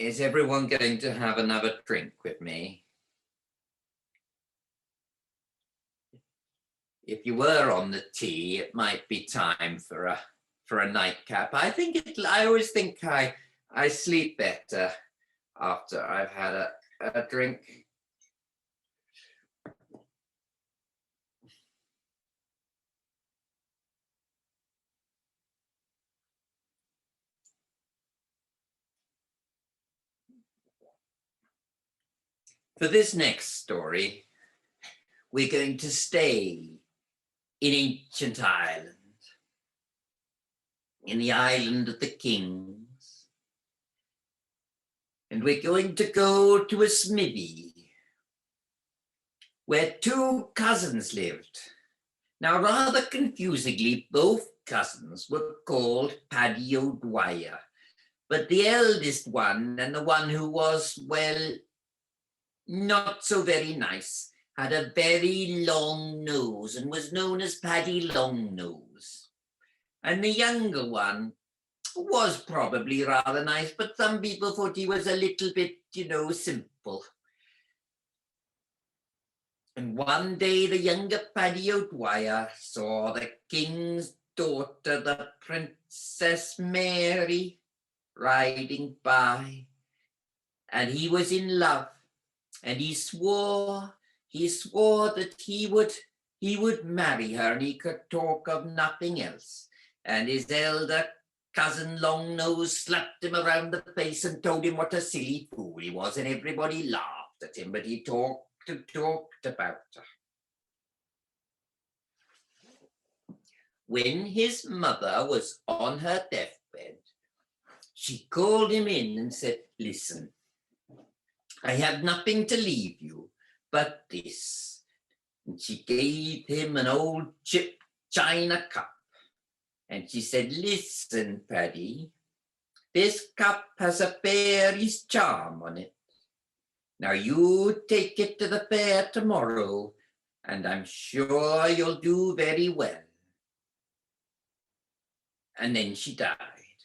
Is everyone going to have another drink with me? If you were on the tea, it might be time for a nightcap. I always think I sleep better after I've had a drink. For this next story, we're going to stay in ancient Ireland, in the island of the kings. And we're going to go to a smithy where two cousins lived. Now, rather confusingly, both cousins were called Paddy O'Dwyer, but the eldest one, and the one who was, well, not so very nice, had a very long nose and was known as Paddy Longnose. And the younger one was probably rather nice, but some people thought he was a little bit, simple. And one day the younger Paddy O'Dwyer saw the king's daughter, the Princess Mary, riding by, and he was in love, and he swore that he would marry her, and he could talk of nothing else. And his elder cousin Longnose slapped him around the face and told him what a silly fool he was, and everybody laughed at him, but he talked about her. When his mother was on her deathbed, she called him in and said, "Listen, I have nothing to leave you but this." And she gave him an old chipped china cup. And she said, "Listen, Paddy, this cup has a fairy's charm on it. Now you take it to the fair tomorrow, and I'm sure you'll do very well." And then she died.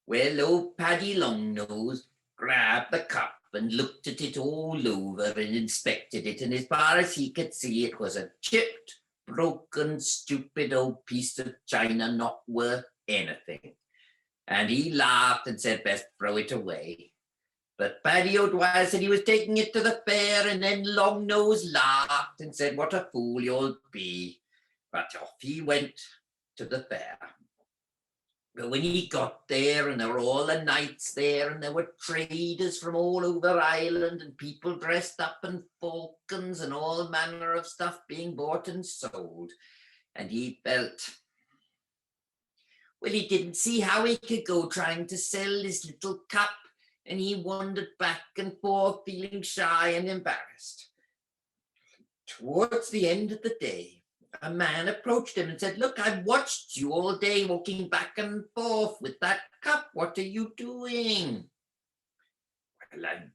Well, old Paddy Longnose grabbed the cup and looked at it all over and inspected it, and as far as he could see, it was a chipped, broken, stupid old piece of china not worth anything. And he laughed and said, "Best throw it away." But Paddy O'Dwyer said he was taking it to the fair, and then Longnose laughed and said, "What a fool you'll be." But off he went to the fair. But when he got there, and there were all the knights there, and there were traders from all over Ireland, and people dressed up in falcons and all manner of stuff being bought and sold, and he felt, well, he didn't see how he could go trying to sell this little cup, and he wandered back and forth feeling shy and embarrassed. Towards the end of the day, a man approached him and said, "Look, I've watched you all day walking back and forth with that cup. What are you doing?" "Well,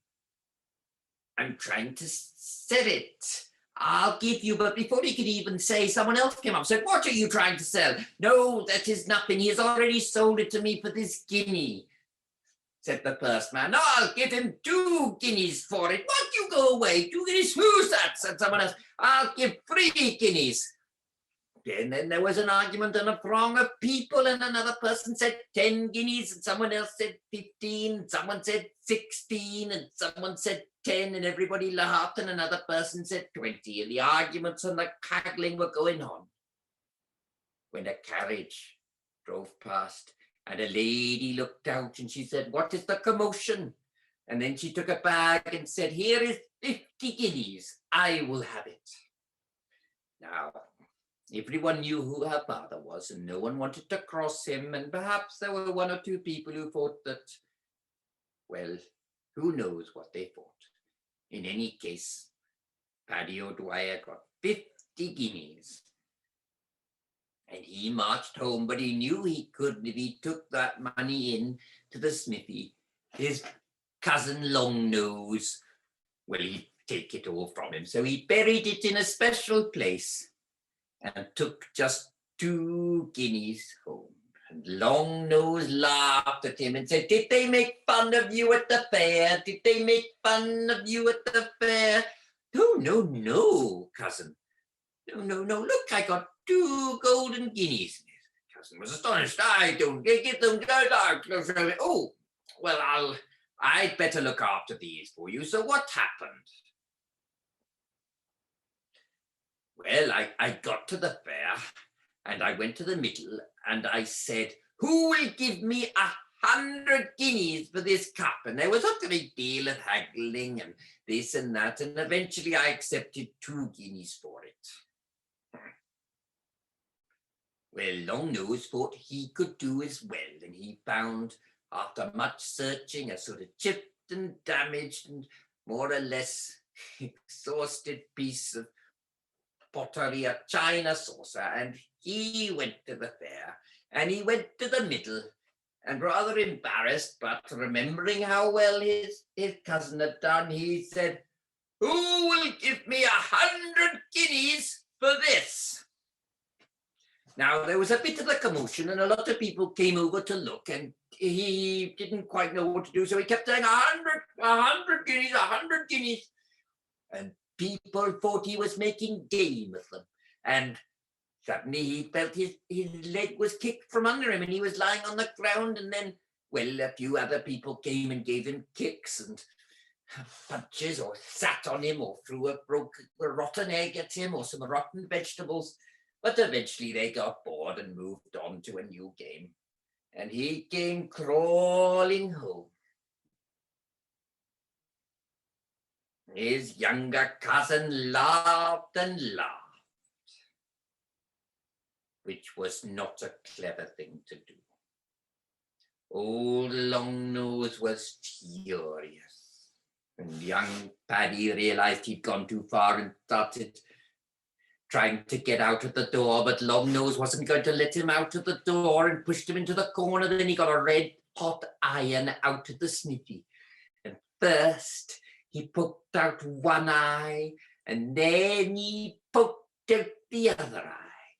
I'm trying to sell it. I'll give you," but before he could even say, someone else came up and said, "What are you trying to sell?" "No, that is nothing. He has already sold it to me for this guinea," said the first man. "No, I'll give him 2 guineas for it." "What, you go away? 2 guineas? Who's that?" said someone else. "I'll give 3 guineas. And then there was an argument and a throng of people, and another person said 10 guineas, and someone else said 15, and someone said 16, and someone said 10, and everybody laughed, and another person said 20, and the arguments and the haggling were going on, when a carriage drove past, and a lady looked out, and she said, "What is the commotion?" And then she took a bag and said, "Here is 50 guineas. I will have it." Now, everyone knew who her father was, and no one wanted to cross him, and perhaps there were 1 or 2 people who thought that, well, who knows what they thought. In any case, Paddy O'Dwyer got 50 guineas, and he marched home, but he knew he couldn't if he took that money in to the smithy. His cousin Longnose, well, he'd take it all from him, so he buried it in a special place and took just 2 guineas home. And Longnose laughed at him and said, "Did they make fun of you at the fair? Did they make fun of you at the fair?" "No, no, no, cousin. No, no, no. Look, I got 2 golden guineas." Cousin was astonished. "I don't get them. Oh, well, I'd better look after these for you. So what happened?" "Well, I got to the fair and I went to the middle and I said, 'Who will give me 100 guineas for this cup?' And there was a great deal of haggling and this and that. And eventually I accepted 2 guineas for it." Well, Longnose thought he could do as well, and he found, after much searching, a sort of chipped and damaged and more or less exhausted piece of pottery, a china saucer, and he went to the fair, and he went to the middle, and rather embarrassed, but remembering how well his cousin had done, he said, "Who will give me 100 guineas for this?" Now, there was a bit of a commotion and a lot of people came over to look, and he didn't quite know what to do, so he kept saying, 100 guineas, 100 guineas. And people thought he was making game of them. And suddenly he felt his leg was kicked from under him and he was lying on the ground. And then, well, a few other people came and gave him kicks and punches, or sat on him, or threw a rotten egg at him, or some rotten vegetables. But eventually they got bored and moved on to a new game. And he came crawling home. His younger cousin laughed and laughed, which was not a clever thing to do. Old Longnose was furious. And young Paddy realized he'd gone too far and started trying to get out of the door, but Longnose wasn't going to let him out of the door and pushed him into the corner. Then he got a red hot iron out of the smithy. And first he poked out one eye, and then he poked out the other eye.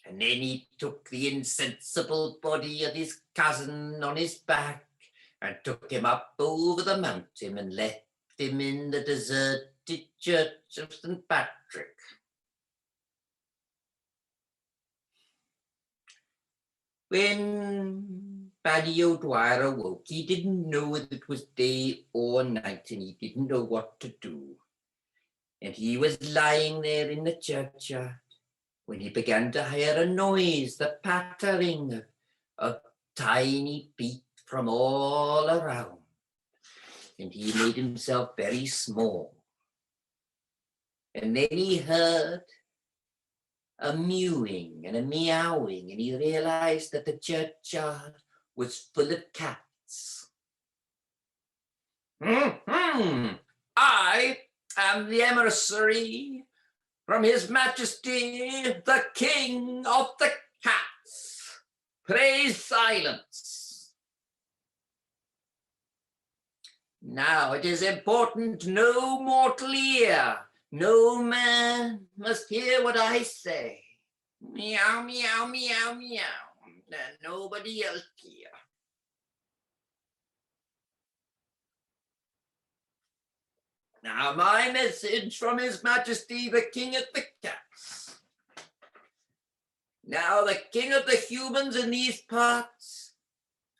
And then he took the insensible body of his cousin on his back and took him up over the mountain and left him in the deserted church of St. Patrick. When Paddy O'Dwyer awoke, he didn't know whether it was day or night, and he didn't know what to do. And he was lying there in the churchyard when he began to hear a noise, the pattering of tiny feet from all around. And he made himself very small. And then he heard a mewing and a meowing, and he realized that the churchyard was full of cats. "I am the emissary from His Majesty, the King of the Cats. Pray silence. Now it is important no mortal ear, no man must hear what I say. Meow, meow, meow, meow. And nobody else here." Now my message from His Majesty, the King of the Cats. Now the King of the Humans in these parts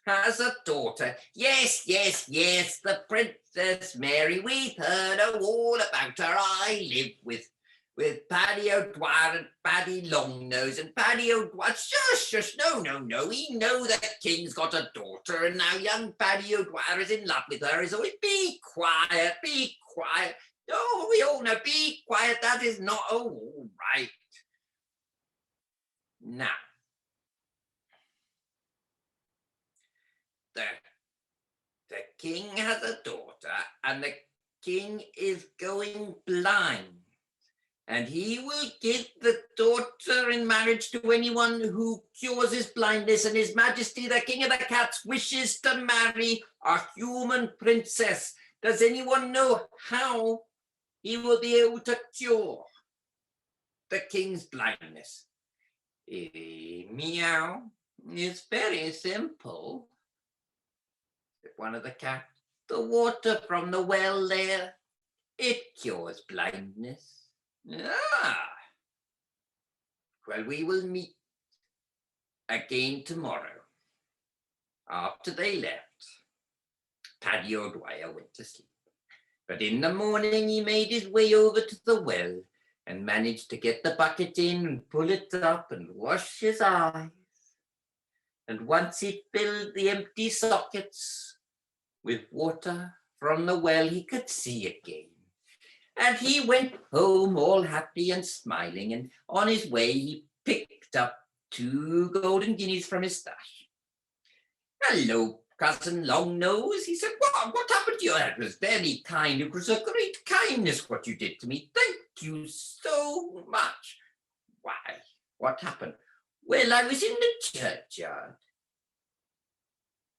has a daughter. Yes, yes, yes, the Princess Mary. We've heard all about her. I live with Paddy O'Dwyer and Paddy Longnose, and Paddy O'Dwyer. Shush, no. We know the King's got a daughter, and now young Paddy O'Dwyer is in love with her. He's always, be quiet. Oh, we all know, be quiet. That is not, all right. Now, the King has a daughter, and the King is going blind. And he will give the daughter in marriage to anyone who cures his blindness, and His Majesty, the King of the Cats, wishes to marry a human princess. Does anyone know how he will be able to cure the King's blindness? Meow. It's very simple, said one of the cats. The water from the well there, it cures blindness. Ah, well, we will meet again tomorrow. After they left, Paddy O'Dwyer went to sleep. But in the morning he made his way over to the well and managed to get the bucket in and pull it up and wash his eyes. And once he filled the empty sockets with water from the well, he could see again. And he went home all happy and smiling, and on his way he picked up 2 golden guineas from his stash. Hello, Cousin Longnose, he said. What happened to you? That was very kind. It was a great kindness what you did to me. Thank you so much. Why, what happened? Well, I was in the churchyard.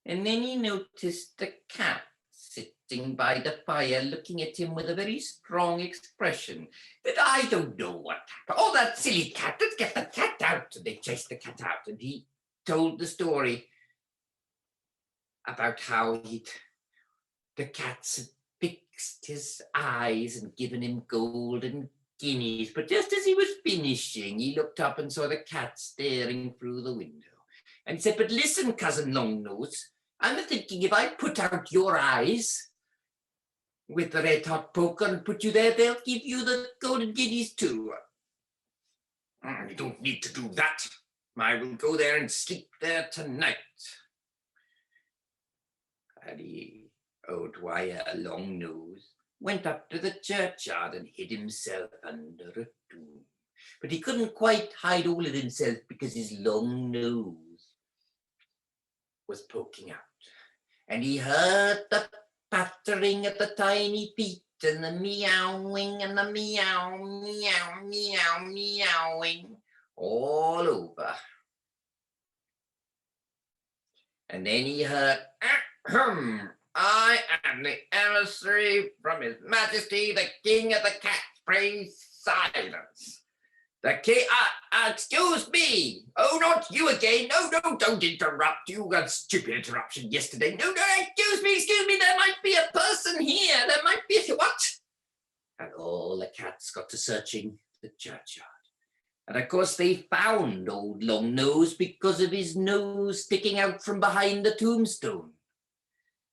And then he noticed the cat sitting by the fire looking at him with a very strong expression. But I don't know what happened. Oh, that silly cat, let's get the cat out. And they chased the cat out, and he told the story about how the cats had fixed his eyes and given him golden guineas. But just as he was finishing, he looked up and saw the cat staring through the window. And he said, but listen, Cousin Longnose, I'm thinking if I put out your eyes with the red hot poker and put you there, they'll give you the golden guineas too. You don't need to do that. I will go there and sleep there tonight. Paddy O'Dwyer Longnose went up to the churchyard and hid himself under a tomb. But he couldn't quite hide all of himself because his long nose was poking out. And he heard the pattering of the tiny feet and the meowing and the meow, meow, meow, meowing all over. And then he heard, I am the emissary from His Majesty, the King of the Cats. Praise silence. The king, excuse me. Oh, not you again. No, don't interrupt. You got a stupid interruption yesterday. No, excuse me. There might be a person here. There might be what? And all the cats got to searching the churchyard. And of course they found old Longnose because of his nose sticking out from behind the tombstone.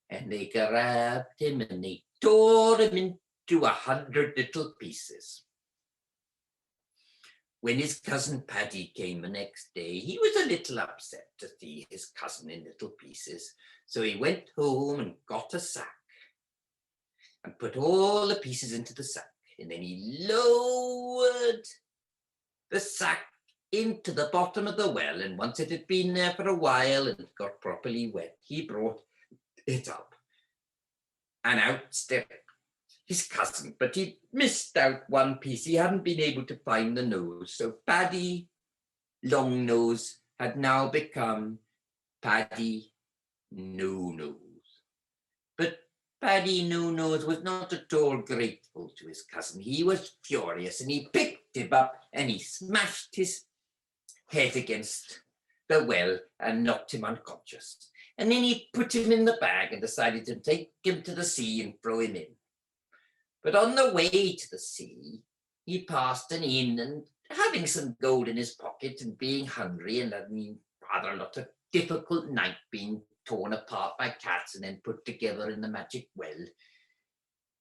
And they grabbed him and they tore him into 100 little pieces. When his cousin Paddy came the next day, he was a little upset to see his cousin in little pieces. So he went home and got a sack and put all the pieces into the sack. And then he lowered the sack into the bottom of the well. And once it had been there for a while and got properly wet, he brought it up. And out stepped his cousin, but he missed out one piece. He hadn't been able to find the nose. So Paddy Longnose had now become Paddy No Nose. But Paddy No Nose was not at all grateful to his cousin. He was furious and he picked him up and he smashed his head against the well and knocked him unconscious. And then he put him in the bag and decided to take him to the sea and throw him in. But on the way to the sea, he passed an inn, and having some gold in his pocket and being hungry and having rather a lot of difficult night being torn apart by cats and then put together in the magic well,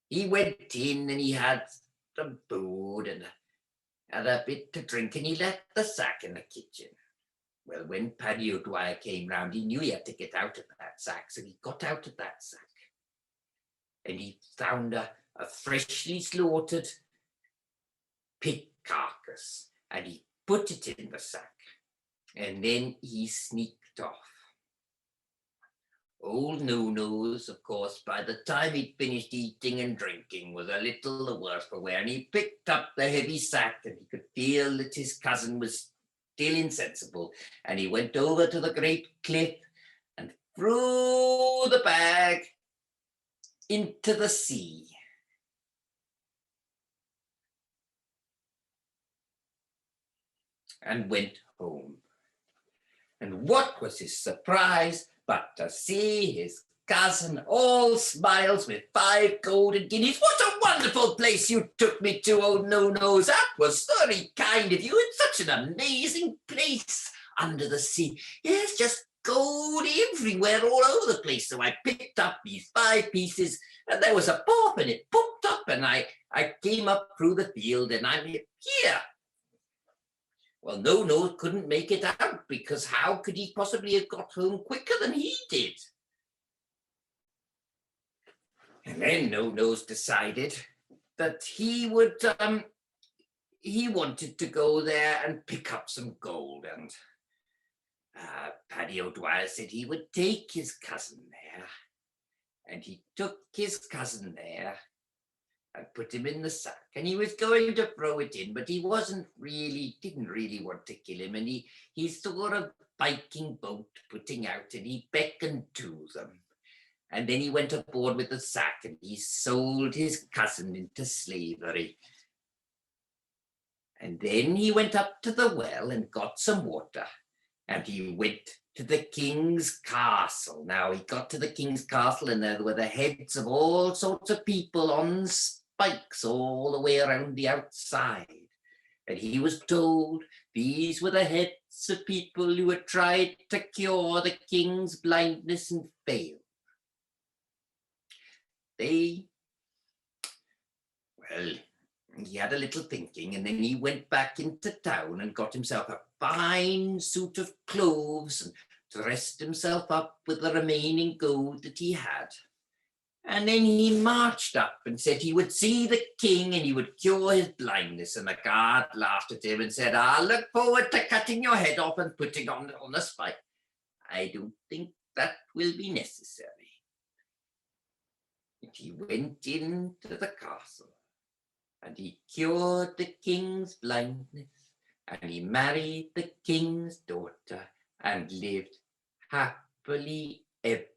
he went in and he had some food and had a bit to drink, and he left the sack in the kitchen. Well, when Paddy O'Dwyer came round, he knew he had to get out of that sack, so he got out of that sack and he found a freshly slaughtered pig carcass, and he put it in the sack, and then he sneaked off. Old No Nose, of course, by the time he'd finished eating and drinking, was a little the worse for wear, and he picked up the heavy sack, and he could feel that his cousin was still insensible, and he went over to the great cliff and threw the bag into the sea. And went home. And what was his surprise but to see his cousin all smiles with 5 golden guineas. What a wonderful place you took me to, old No-Nose. That was very kind of you. It's such an amazing place under the sea. Yes, just gold everywhere, all over the place. So I picked up these 5 pieces, and there was a pop, and it popped up, and I came up through the field, and I'm here. Well, No couldn't make it out, because how could he possibly have got home quicker than he did? And then No decided that he wanted to go there and pick up some gold. And Paddy O'Dwyer said he would take his cousin there. And he took his cousin there and put him in the sack. And he was going to throw it in, but he didn't really want to kill him. And he saw a Viking boat putting out, and he beckoned to them. And then he went aboard with the sack, and he sold his cousin into slavery. And then he went up to the well and got some water, and he went to the king's castle. Now he got to the king's castle, and there were the heads of all sorts of people on spikes all the way around the outside. And he was told these were the heads of people who had tried to cure the king's blindness and failed. He had a little thinking, and then he went back into town and got himself a fine suit of clothes and dressed himself up with the remaining gold that he had. And then he marched up and said he would see the king and he would cure his blindness. And the guard laughed at him and said, "I look forward to cutting your head off and putting on a spike. I don't think that will be necessary." And he went into the castle, and he cured the king's blindness, and he married the king's daughter, and lived happily ever